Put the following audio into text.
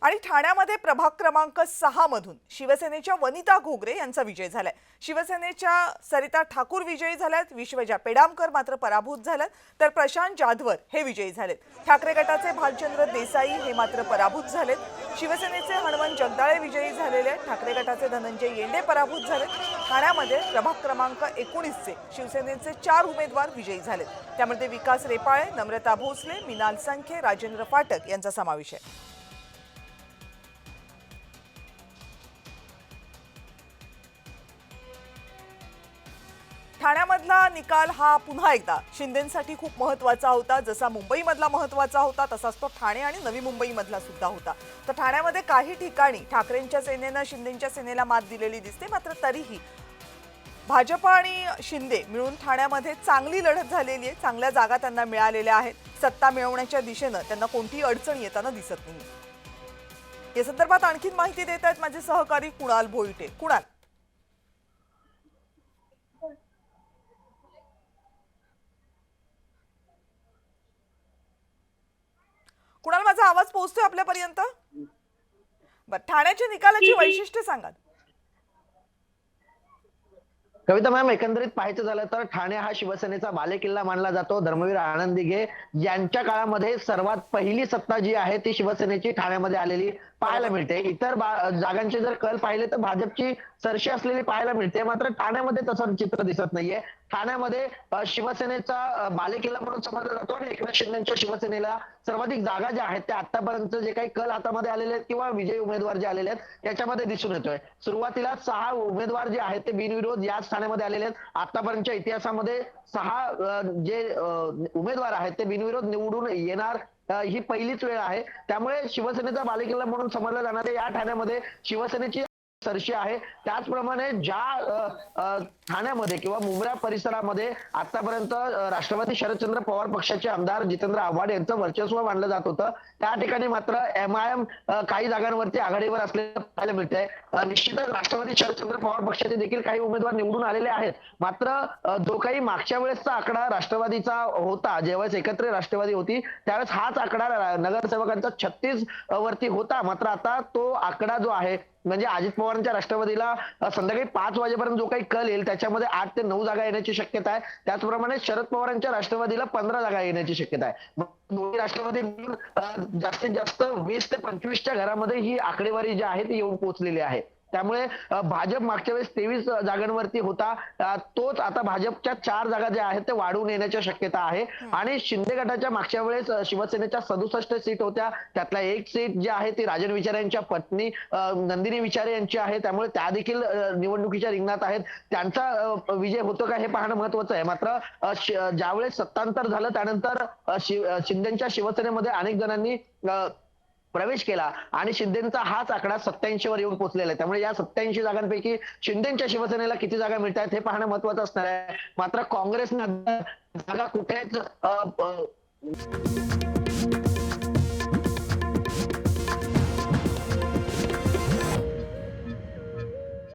आणि ठाण्यामध्ये प्रभाग क्रमांक 6 मधून शिवसेनेच्या वनिता घोगरे यांचा विजय झालाय। शिवसेनेच्या सरिता ठाकूर विजयी झाल्यात, विश्वजा पेडामकर मात्र पराभूत झाल्यात, तर प्रशांत जाधवर हे विजयी झालेत। ठाकरे गटाचे भालचंद्र देसाई हे मात्र पराभूत झालेत। शिवसेनेचे हनुमान जगदाळे विजयी झालेले, ठाकरे गटाचे धनंजय येंडे पराभूत झालेत। ठाण्यामध्ये प्रभाग क्रमांक 19 चे शिवसेनेचे 4 उमेदवार विजयी झालेत। त्यामध्ये विकास रेपाळे, नम्रता भोसले, मिनाल संखे, राजेंद्र फाटक यांचा समावेश आहे। ठाण्यामधला निकाल हा पुन्हा एकदा शिंदेंसाठी खूप महत्त्वाचा होता। जसा मुंबईमधला महत्त्वाचा होता तसाच तो ठाणे आणि नवी मुंबईमधला सुद्धा होता। तर ठाण्यामध्ये काही ठिकाणी ठाकरेंच्या सेनेनं शिंदेंच्या सेनेला मात दिलेली दिसते, मात्र तरीही भाजप आणि शिंदे मिळून ठाण्यामध्ये चांगली लढत झालेली आहे। चांगल्या जागा त्यांना मिळालेल्या आहेत। सत्ता मिळवण्याच्या दिशेनं त्यांना कोणतीही अडचण येताना दिसत नाही। या संदर्भात आणखी माहिती देत आहेत माझे सहकारी कुणाल भोईटे। कुणाल, कुणाल माझा आवाज पोहोचतोय आपल्यापर्यंत? बरं, ठाण्याच्या निकालाची वैशिष्ट्य सांगा। कविता मॅम, एकंदरीत पाहायचं झालं तर ठाणे हा शिवसेनेचा बालेकिल्ला मानला जातो। धर्मवीर आनंद दिघे यांच्या काळामध्ये सर्वात पहिली सत्ता जी आहे ती शिवसेनेची ठाण्यामध्ये आलेली पाहायला मिळते। इतर जागांचे जर कल पाहिले तर भाजपची सरशी असलेली पाहायला मिळते, मात्र ठाण्यामध्ये तसं चित्र दिसत नाहीये। ठाण्यामध्ये शिवसेनेचा बालेकिल्ला म्हणून समजला जातो आणि एकनाथ शिंदेच्या शिवसेनेला सर्वाधिक जागा ज्या आहेत त्या आतापर्यंत जे काही कल हातामध्ये आलेले आहेत किंवा विजयी उमेदवार जे आलेले आहेत त्याच्यामध्ये दिसून येतोय। सुरुवातीला 6 उमेदवार जे आहेत ते बिनविरोध याच ठाण्यामध्ये आलेले आहेत। आतापर्यंतच्या इतिहासामध्ये 6 जे उमेदवार आहेत ते बिनविरोध निवडून येणार ही पहिलीच वेळ आहे। त्यामुळे शिवसेनेचा बालेकिल्ला म्हणून समजला जाणाऱ्या या ठाण्यामध्ये शिवसेनेची सरशी आहे। त्याचप्रमाणे ज्या ठाण्यामध्ये किंवा मुंब्रा परिसरामध्ये आतापर्यंत राष्ट्रवादी शरदचंद्र पवार पक्षाचे आमदार जितेंद्र आव्हाड यांचं वर्चस्व मानलं जात होतं, त्या ठिकाणी मात्र एमआयएम काही जागांवरती आघाडीवर असलेलं पाहायला मिळतंय। निश्चितच राष्ट्रवादी शरदचंद्र पवार पक्षाचे देखील काही उमेदवार निवडून आलेले आहेत, मात्र जो काही मागच्या वेळेसचा आकडा राष्ट्रवादीचा होता, ज्यावेळेस एकत्र राष्ट्रवादी होती त्यावेळेस हाच आकडा नगरसेवकांचा 36 वरती होता। मात्र आता तो आकडा जो आहे म्हणजे अजित पवारांच्या राष्ट्रवादीला संध्याकाळी 5 वाजेपर्यंत जो काही कल येईल त्याच्यामध्ये 8 ते 9 जागा येण्याची शक्यता आहे। त्याचप्रमाणे शरद पवारांच्या राष्ट्रवादीला 15 जागा येण्याची शक्यता आहे। दोन्ही राष्ट्रवादी जास्तीत जास्त 20 ते 25च्या घरामध्ये ही आकडेवारी जी आहे ती येऊन पोहोचलेली आहे। त्यामुळे भाजप मागच्या वेळेस 23 जागांवरती होता, तोच आता भाजपच्या 4 जागा ज्या आहेत ते वाढवून येण्याच्या शक्यता आहे। आणि शिंदे गटाच्या मागच्या वेळेस शिवसेनेच्या 67 सीट होत्या, त्यातला एक सीट जी आहे ती राजन विचारे यांच्या पत्नी नंदिनी विचारे यांची आहे। त्यामुळे त्या देखील निवडणुकीच्या रिंगणात आहेत। त्यांचा विजय होतो का हे पाहणं महत्वाचं आहे। मात्र ज्यावेळेस सत्तांतर झालं त्यानंतर शिंदेच्या शिवसेनेमध्ये अनेक जणांनी प्रवेश केला आणि शिंदेचा हाच आकडा 87 वर येऊन पोहोचलेला आहे। त्यामुळे या 87 जागांपैकी शिंदेच्या शिवसेनेला किती जागा मिळत आहेत हे पाहणं महत्वाचं असणार आहे। मात्र काँग्रेसने जागा कुठेच